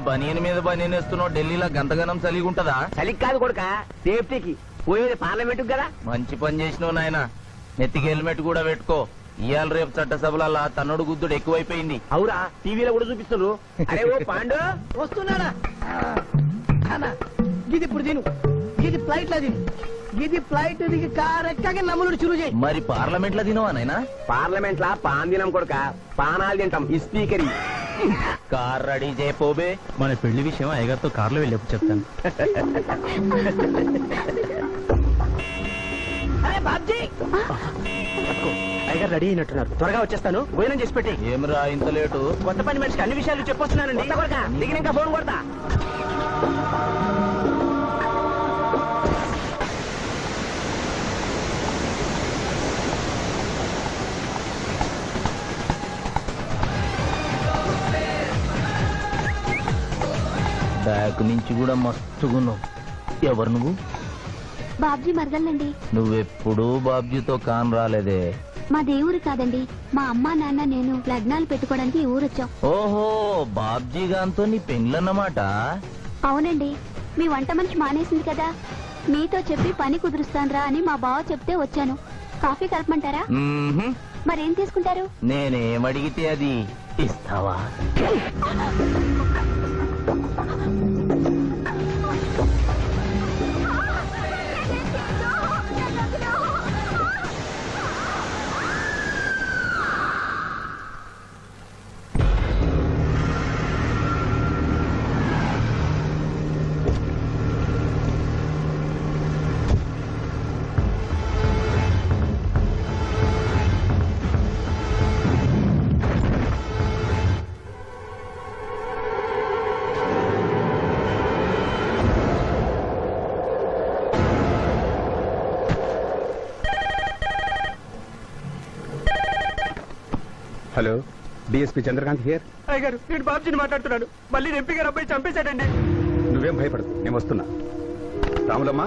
బనియన్ మీద బనియన్ వేస్తున్నావు, ఢిల్లీలో గంతగనం చలిగుంటదా? చలికి కాదు కొడుక, సేఫ్టీకి. పోయేది పార్లమెంట్ కదా. మంచి పని చేసినావు నాయన. నెత్తికి హెల్మెట్ కూడా పెట్టుకో. ఇవాళ రేపు చట్టసభల తన్నుడు గుద్దుడు ఎక్కువైపోయింది. అవురా, టీవీలో కూడా చూపిస్తున్నారు. అరే ఓ పాండు వస్తున్నాడా? ఇది ఇప్పుడు తిను, ఇది ఫ్లైట్ లో తిను, ఇది ఫ్లైట్ దిగి కార్ ఎక్కగా నమ్ములు చురు చేయి. మరి పార్లమెంట్ లో తినవా నాయనా? పార్లమెంట్ లా పాన్ తినం కొడుక, పానాలు తింటాం. ఈ స్పీకర్ కార్ రెడీ చేయపోబే. మన పెళ్లి విషయం అయ్యగారితో కార్లో వెళ్ళేప్పుడు చెప్తాను. అరే బాబ్జీ, అయ్యగారు రెడీ అయినట్టున్నారు. త్వరగా వచ్చేస్తాను, భోజనం చేసి పెట్టి. ఏమిరా ఇంత లేటు? కొత్త పని మనిషికి అన్ని విషయాలు చెప్పొస్తున్నానండి. దిగినాక ఫోన్ కొడతా. బ్యాక్ నుంచి కూడా మస్తుగున్నావు. ఎవరు నువ్వు? బాబ్జీ మరదలండి. నువ్వెప్పుడూ బాబ్జీతో కాన్ రాలేదే. మా దేవురు కాదండి, మా అమ్మా నాన్న నేను లగ్నాలు పెట్టుకోవడానికి ఈ ఊరొచ్చాం. ఓహో, బాబ్జీ గాంతో నీ పెండ్లన్నమాట. అవునండి, మీ వంట మనిషి మానేసింది కదా, మీతో చెప్పి పని కుదురుస్తానురా అని మా బావ చెప్తే వచ్చాను. కాఫీ కలపమంటారా? మరేం తీసుకుంటారు? నేనేమడిగితే అది ఇస్తావా? Hello, DSP Chandrakant here. అయ్యగారు, నేను బాబ్జీని మాట్లాడుతున్నాను. మళ్ళీ ఎంపీ గారు అబ్బాయి చంపేశాడండి. నువ్వేం భయపడదు, నేను వస్తున్నా. రాములమ్మ,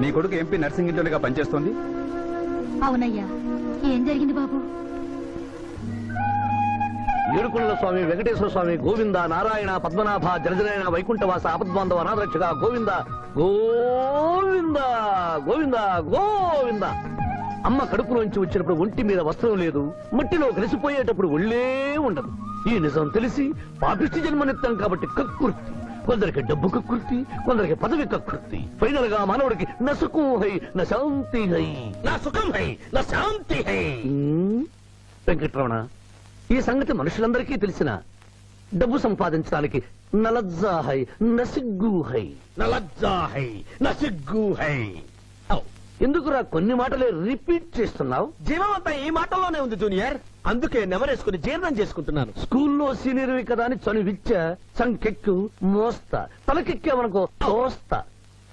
నీ కొడుకు ఎంపీ నర్సింగ్ ఇంటర్గా పనిచేస్తోంది. అవునయ్యా, ఏం జరిగింది బాబు? ఏడుకొండల స్వామి, వెంకటేశ్వర స్వామి, గోవింద, నారాయణ, పద్మనాభ, జనజనైన, వైకుంఠవాస, ఆపద్బాంధవ, అనాథరక్షక, గోవింద గోవింద గోవింద గోవింద. అమ్మ కడుపులోంచి వచ్చినప్పుడు ఒంటి మీద వస్త్రం లేదు, మట్టిలో కలిసిపోయేటప్పుడు ఒళ్ళే ఉండదు. ఈ నిజం తెలిసి పాపిష్టి జన్మనిత్తం కాబట్టి కక్కుర్తి. కొందరికి డబ్బు కక్కుర్తి, కొందరికి పదవి కక్కుర్తి. ఫైనల్ గా మానవుడికి నా సుఖం హై, నా శాంతి హై, నా సుఖం హై, నా శాంతి హై. వెంకటరమణ, ఈ సంగతి మనుషులందరికీ తెలిసిన డబ్బు సంపాదించడానికి నలజ్జా హై, నసిగ్గు హై, నలజ్జా హై, నసిగ్గు హై. ఎందుకురా కొన్ని మాటలే రిపీట్ చేస్తున్నావు? జీవం అంతా ఈ మాటల్లోనే ఉంది జూనియర్, అందుకే నెమరేసుకుని జీర్ణం చేసుకుంటున్నాను. స్కూల్లో సీనియర్వి కదా అని చనువిచ్చ, సంకెక్కు, మోస్తా, తలకెక్కావనుకో తోస్తా.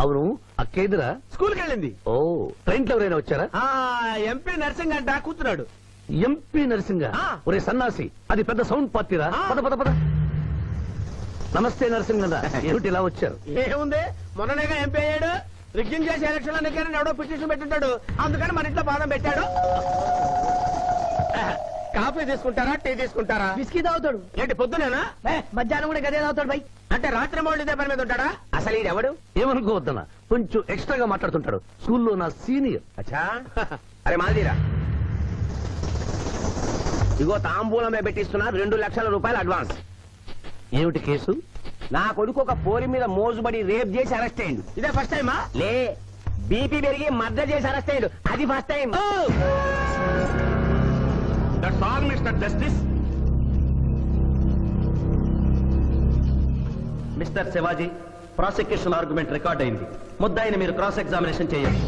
అవును, అక్కేదిరా స్కూల్కి వెళ్ళింది. ఓ, ట్రైన్లో ఎవరైనా వచ్చారా? ఎంపీ నర్సింగ్ అంట కూర్చున్నాడు. ఎంపీ నరసింగ? ఆ. ఒరే సన్నాసి, అది పెద్ద సౌండ్ పార్టీరా. ఆ. పద పద పద. నమస్తే నరసింగ, ఏమిటి ఇలా వచ్చారు? ఏముంది, మొన్ననేగా ఎంపీ అయ్యాడు. రిగ్గింగ్ చేసి ఎలక్షన్ అన్నికని ఎవడో పిటిషన్ పెట్టుంటాడు, అందుకని మన ఇంట్లో బాదం పెట్టాడు. కాఫీ తీసుకుంటారా, టీ తీసుకుంటారా? బిస్కీ తాగుతాడు. ఏంటి పొద్దునేనా? మధ్యాహ్నం కూడా గదే తాగుతాడు బై. అంటే రాత్రి మౌళ్ళు ఇదే పని మీద ఉంటాడా? అసలు ఇది ఎవడు? ఏమనుకోవద్దన్నా, కొంచెం ఎక్స్ట్రాగా మాట్లాడుతుంటాడు. స్కూల్లో నా సీనియర్. అచ్చా, అరే మాదిరా, ఇగో తాంబూలమే పెట్టిస్తున్నా, 2 లక్షల రూపాయలు అడ్వాన్స్. ఏమిటి కేసు? నా కొడుకు ఒక పోలి మీద మోజుబడి రేప్ చేసి అరెస్ట్ అయ్యిండు. ఇదే ఫస్ట్ టైమా? లే, బీపీ పెరిగి మర్డర్ చేసి అరెస్ట్ అయ్యాడు, అది first time. That's all mister justice. Mister Shivaji, prosecution argument record అయింది. ముద్దాయిని మీరు క్రాస్ ఎగ్జామినేషన్ చేయండి.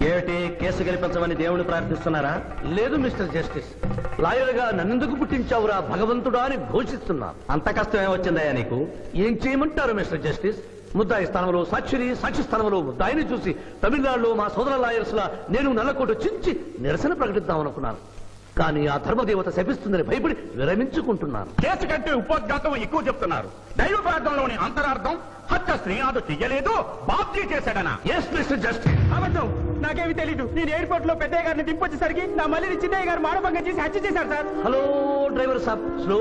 ఏమిటి, కేసు గెలిపించమని దేవుని ప్రార్థిస్తున్నారా? లేదు మిస్టర్ జస్టిస్, లాయర్ గా నన్నెందుకు పుట్టించావురా భగవంతుడా అని ఘోషిస్తున్నా. అంత కష్టం ఏమొచ్చిందయ్యా నీకు? ఏం చేయమంటారు మిస్టర్ జస్టిస్? ముద్దాయి స్థానంలో సాక్షిని, సాక్షి స్థానంలో ముద్దాయిని చూసి తమిళనాడులో మా సోదర లాయర్స్ లా నేను నల్లకోటు చించి నిరసన ప్రకటిద్దామనుకున్నాను. కానీ ఆ ధర్మదేవత శపిస్తుందని భయపడి విరమించుకుంటున్నాను. కేసు కంటే ఉపోద్ఘాతం ఎక్కువ చెప్తున్నారు. దైవ ప్రార్థనలోని అంతరార్థం హత్య శ్రీనాథు చెయ్యలేదు, బాబ్జీ చేశాడనా? Yes mister justice. అబద్ధం, నాకేమి తెలీదు. నేను ఎయిర్పోర్ట్ లో పెద్దయ్య గారిని దింపొచ్చేసరికి నా మళ్ళీ చిన్నయ్య గారు మానభంగం చేసి హత్య చేశారు సార్. హలో డ్రైవర్ సాబ్, స్లో.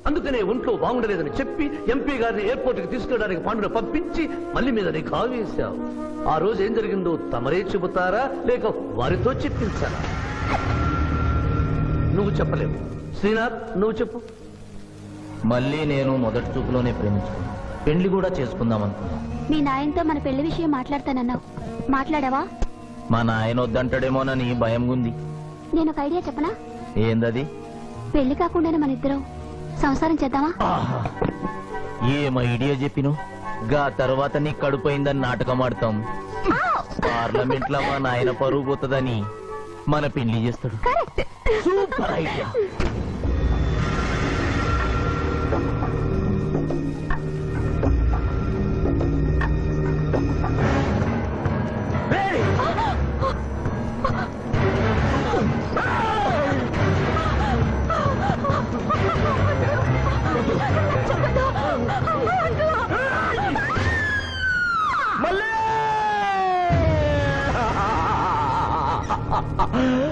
అందుకనే ఒంట్లో బాగుండలేదని చెప్పి ఎంపీ గారిని ఎయిర్పోర్ట్ కి తీసుకెళ్ళడానికి పాండును పంపించి మళ్ళీ మీద నీకు ఆవేశావు. ఆ రోజు ఏం జరిగిందో తమరే చెబుతారా లేక వారితో చెప్పించారా? నువ్వు చెప్పలేవు. శ్రీనాథ్, నువ్వు చెప్పు. మళ్ళీ నేను మొదటి చూపులోనే ప్రేమించుకున్నాను. పెళ్లి కూడా చేసుకుందాం అనుకున్నా. మీ నాయనతో మన పెళ్లి విషయం మాట్లాడతానన్నావు, మాట్లాడావా? మా నాయన వద్దంటాడేమోనని భయం ఉంది. నేను ఒక ఐడియా చెప్పనా? ఏందది? పెళ్లి కాకుండానే మన ఇద్దరం సంసారం చేద్దామా? ఆహా, ఏం ఐడియా చెప్పిను. గా తర్వాత నీ కడుపోయిందని నాటకం ఆడతాం. పార్లమెంట్ లో మా నాయన పరువు పోతుందని మన పెళ్లి చేస్తాడు. కరెక్ట్. Super idea.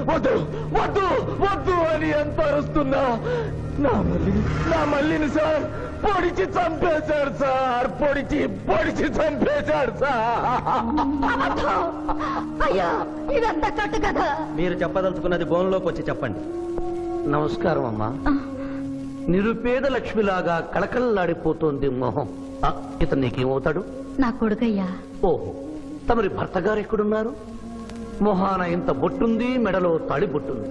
వద్దు వద్దు వద్దు అని ఎంత అరుస్తున్నా నా మల్లిని సార్ పొడిచి చంపేశాడు సార్. పొడిచి చంపేశాడు సార్. అయ్యా, ఇదంతా కట్టు కదా. మీరు చెప్పదలుచుకున్నది బోన్లోకి వచ్చి చెప్పండి. నమస్కారం అమ్మా. నిరుపేద లక్ష్మిలాగా కళకళలాడిపోతోంది మొహం. ఇతను నీకేమవుతాడు? నా కొడుకయ్యా. ఓహో, తమరి భర్త గారు ఎక్కడున్నారు? మొహాన ఇంత బొట్టుంది, మెడలో తాళి బొట్టుంది.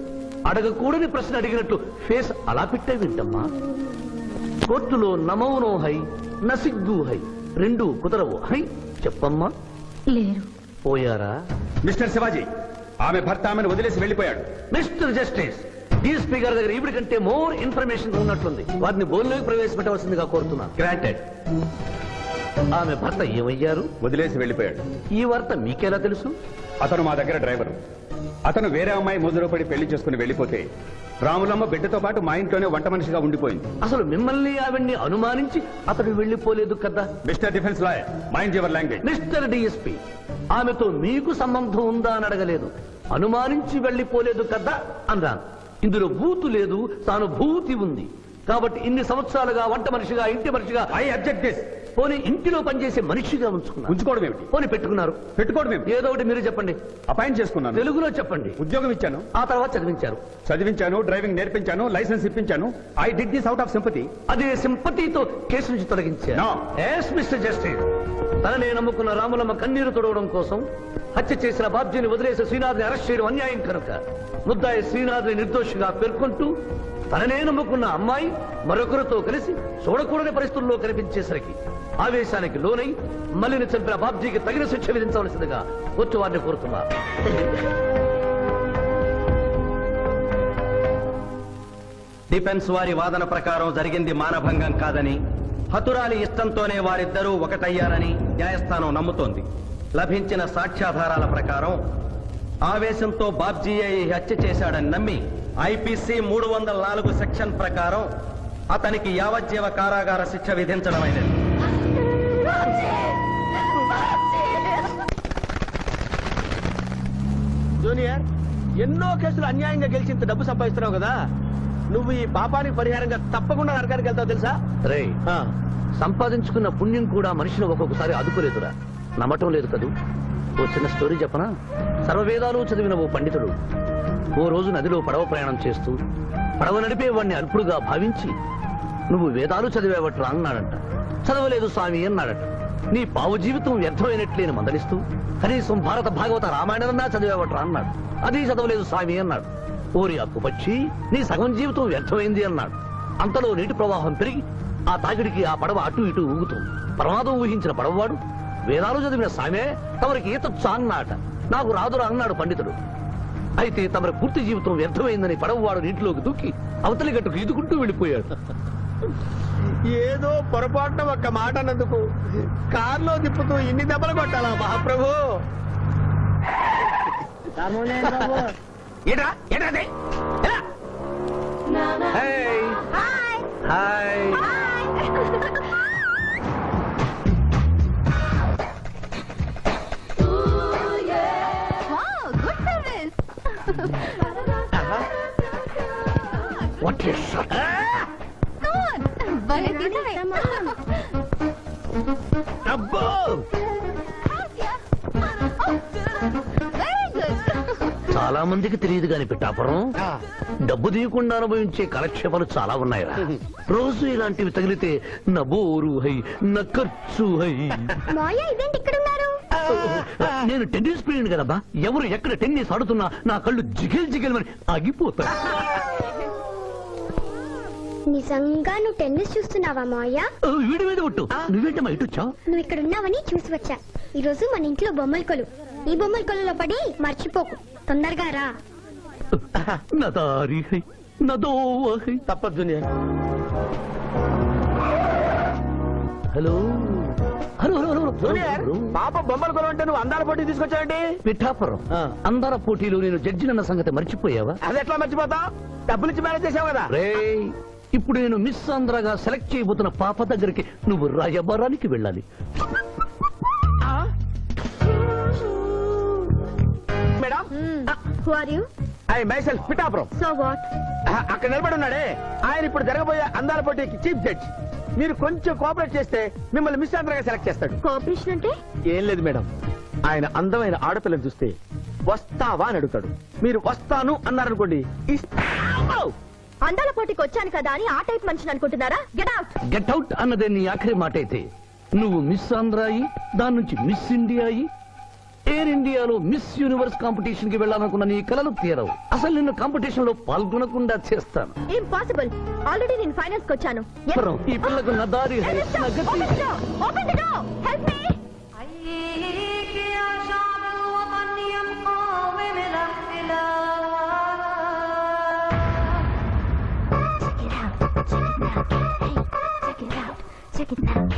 అడగకూడని ప్రశ్న అడిగినట్టు ఫేస్ అలా పెట్టే వింటమ్మా. కోర్టులో నమౌనో హై నసిగ్గు హై, రెండు కుదరవు హై. చెప్పమ్మా. లేరు. పోయారా? మిస్టర్ శివాజీ, ఆమె భర్త ఆమెను వదిలేసి వెళ్ళిపోయాడు. మిస్టర్ జస్టిస్, డీఎస్పీ గారి దగ్గర ఈవిడ కంటే మోర్ ఇన్ఫర్మేషన్ ఉన్నట్లుంది. వారిని బోన్లోకి ప్రవేశపెట్టవలసిందిగా కోరుతున్నాను. గ్రాంటెడ్. ఆమె భర్త ఏమయ్యారు? వదిలేసి వెళ్ళిపోయాడు. ఈ వార్త మీకెలా తెలుసు? అతను మా దగ్గర డ్రైవరు. అతను వేరే అమ్మాయి ముదురు పడి పెళ్లి చేసుకుని వెళ్ళిపోతే రాములమ్మ బిడ్డతో పాటు మా ఇంట్లోనే వంట మనిషిగా ఉండిపోయింది. అసలు మిమ్మల్ని ఆవిడ్ని అనుమానించి అతడు వెళ్ళిపోలేదు కదా? Mister defence lawyer, mind your language. Mister DSP, ఆమెతో మీకు సంబంధం ఉందా అని అడగలేదు, అనుమానించి వెళ్ళిపోలేదు కదా అన్నాను. ఇందులో బూతు లేదు, తాను భూతి ఉంది. కాబట్టి ఇన్ని సంవత్సరాలుగా వంట మనిషిగా, ఇంటి మనిషిగా, ఐ అబ్జెక్ట్ దిస్. పోనీ ఇంటిలో పనిచేసే మనిషిగా ఉంచుకున్నారు. ఉంచుకోవడం ఏమిటి? పోనీ పెట్టుకున్నారు. పెట్టుకోవడం ఏమిటి? ఏదో ఒకటి మీరు చెప్పండి. అపాయింట్ చేసుకున్నాను. తెలుగులో చెప్పండి. ఉద్యోగం ఇచ్చాను. ఆ తర్వాత చదివించారు. చదివించాను, డ్రైవింగ్ నేర్పించాను, లైసెన్స్ ఇప్పించాను. I did this out of sympathy. అదే సింపతితో కేసు నుంచి తొలగించారు. No. ఎస్ మిస్టర్ జస్టిస్, తననే నమ్ముకున్న రాములమ్మ కన్నీరు తొడవడం కోసం హత్య చేసిన బాబ్జీని వదిలేసి శ్రీనాథ్ని అరెస్ట్ చేయడం అన్యాయం కనుక ముద్దాయి శ్రీనాథ్ని నిర్దోషిగా పేర్కొంటూ తననే నమ్ముకున్న అమ్మాయి మరొకరితో కలిసి చూడకూడని పరిస్థితుల్లో కనిపించేసరికి ఆవేశానికి లోనై మల్లిని చంపిన బాబ్జీకి తగిన శిక్ష విధించవలసిందిగా కోర్టు వారిని కోరుతున్నారు. డిఫెన్స్ వారి వాదన ప్రకారం జరిగింది మానభంగం కాదని, హతురాలి ఇష్టంతోనే వారిద్దరూ ఒకటయ్యారని న్యాయస్థానం నమ్ముతోంది. లభించిన సాక్ష్యాధారాల ప్రకారం ఆవేశంతో బాబ్జీయే ఈ హత్య చేశాడని నమ్మి ఐపీసీ 304 సెక్షన్ ప్రకారం అతనికి యావజ్జీవ కారాగార శిక్ష విధించడమైనది. జూనియర్, ఎన్నో కేసులు అన్యాయంగా గెలిచి ఇంత డబ్బు సంపాదిస్తున్నావు కదా, నువ్వు ఈ పాపానికి పరిహారంగా తప్పకుండా నరకానికి వెళ్తావు తెలుసా? రే, సంపాదించుకున్న పుణ్యం కూడా మనిషిని ఒక్కొక్కసారి అదుపులేదురా. నమ్మటం లేదు కదూ. ఓ చిన్న స్టోరీ చెప్పనా? సర్వవేదాలు చదివిన ఓ పండితుడు ఓ రోజు నదిలో పడవ ప్రయాణం చేస్తూ పడవ నడిపే వాడిని అల్పుడుగా భావించి, నువ్వు వేదాలు చదివేవట్రా అన్నాడంట. చదవలేదు స్వామి అన్నాడట. నీ పావు జీవితం వ్యర్థమైనట్లేని మందలిస్తూ, కనీసం భారత భాగవత రామాయణన్నా చదివేవట్రా అన్నాడు. అది చదవలేదు స్వామి అన్నాడు. ఓరి అక్కుపక్షి, నీ సగం జీవితం వ్యర్థమైంది అన్నాడు. అంతలో నీటి ప్రవాహం పెరిగి ఆ తాగిడికి ఆ పడవ అటు ఇటు ఊగుతుంది. ప్రమాదం ఊహించిన పడవవాడు, వేదాలు చదివిన సామే తమరికి ఈతొచ్చా అన్నాట. నాకు రాదురా అన్నాడు పండితుడు. అయితే తమరి పూర్తి జీవితం వ్యర్థమైందని పడవవాడు నీటిలోకి దూకి అవతలి గట్టుకు ఈదుకుంటూ వెళ్ళిపోయాడు. ఏదో పొరపాటున ఒక్క మాట అన్నందుకు కారులో తిప్పుతూ ఇన్ని దెబ్బలు కొట్టాలా మహాప్రభు? ఏట్రా ఏట్రా హాయ్ వాట్ ఇస్ అబ్బో చాలా మందికి తెలియదు కాని పిఠాపురం డబ్బు తీయకుండా అనుభవించే కాలక్షేపాలు చాలా ఉన్నాయిరా రోజు ఇలాంటివి తగిలితే నా బోరు హై నా ఖర్చు హై మాయా ఇదేంటి ఇక్కడ ఉన్నారు? నేను టెన్నిస్ ప్లేయర్ కదబ్బా ఎవరు ఎక్కడ టెన్నిస్ ఆడుతున్నా నా కళ్ళు జిగిల్ జిగిల్ అని ఆగిపోతాయి నిజంగా నువ్వు టెన్నిస్ చూస్తున్నావా మాయా? వీడి మీద కొట్టు నువ్వేంటమ్మా ఇటు వచ్చావు నువ్వు ఇక్కడ ఉన్నావని చూసి వచ్చా. ఈ రోజు మన ఇంట్లో బొమ్మల కొలు. ఈ బొమ్మల కొలులో పడి మర్చిపోకు. తొందరగా రా. నా దారి హై నా దోవ హై తప్పదు hello hello hello junior hello పాప బొమ్మల కొలు అంటే నువ్వు అందాల పోటీ తీసుకొచ్చావండి. పిఠాపురం ఆ. అందర పోటీలు నేను జడ్జినన్న సంగతి మర్చిపోయావా అది ఎట్లా మర్చిపోతావు? డబ్బులు ఇచ్చి మేనేజ్ చేసావు కదా. రేయ్ ఇప్పుడు నేను మిస్ ఆంధ్రగా సెలెక్ట్ చేయబోతున్న పాప దగ్గరికి నువ్వు రాయబారానికి వెళ్ళాలి madam Who are you? I myself Pithapuram. So what? అక్కడ నిలబడి ఉన్నాడే ఆయన ఇప్పుడు జరగబోయే అందాల పోటీకి చీఫ్ జడ్జ్. మీరు కొంచెం కోఆపరేట్ చేస్తే మిమ్మల్ని మిస్ ఆంధ్రగా సెలెక్ట్ చేస్తాడు. కోఆపరేషన్ అంటే? ఏం లేదు మేడం, ఆయన అందమైన ఆడపిల్లని చూస్తే వస్తావా అని అడుగుతాడు. మీరు వస్తాను అన్నారనుకోండి ఇస్తాను. అందాల పోటీకి వచ్చాను కదా అని ఆ టైప్ మనిషిని అనుకుంటున్నారా? Get out. గెట్ అవుట్ అన్నదే నీ ఆఖరి మాట అయితే నువ్వు మిస్ ఆంధ్ర అయి దాని నుంచి మిస్ ఇండియా అయి ఎయిర్ ఇండియాలో మిస్ యూనివర్స్ కాంపిటీషన్ కి వెళ్ళాలనుకున్న నీ కలలు తీరవు. అసలు నిన్ను కాంపిటీషన్ లో పాల్గొనకుండా చేస్తాను. ఇంపాసిబుల్. ఆల్రెడీ నేను ఫైనల్స్ కి వచ్చాను. పురం, ఈ పిల్లకు నా దారి హై, నా గతి. Open the door. Help me. Check it out.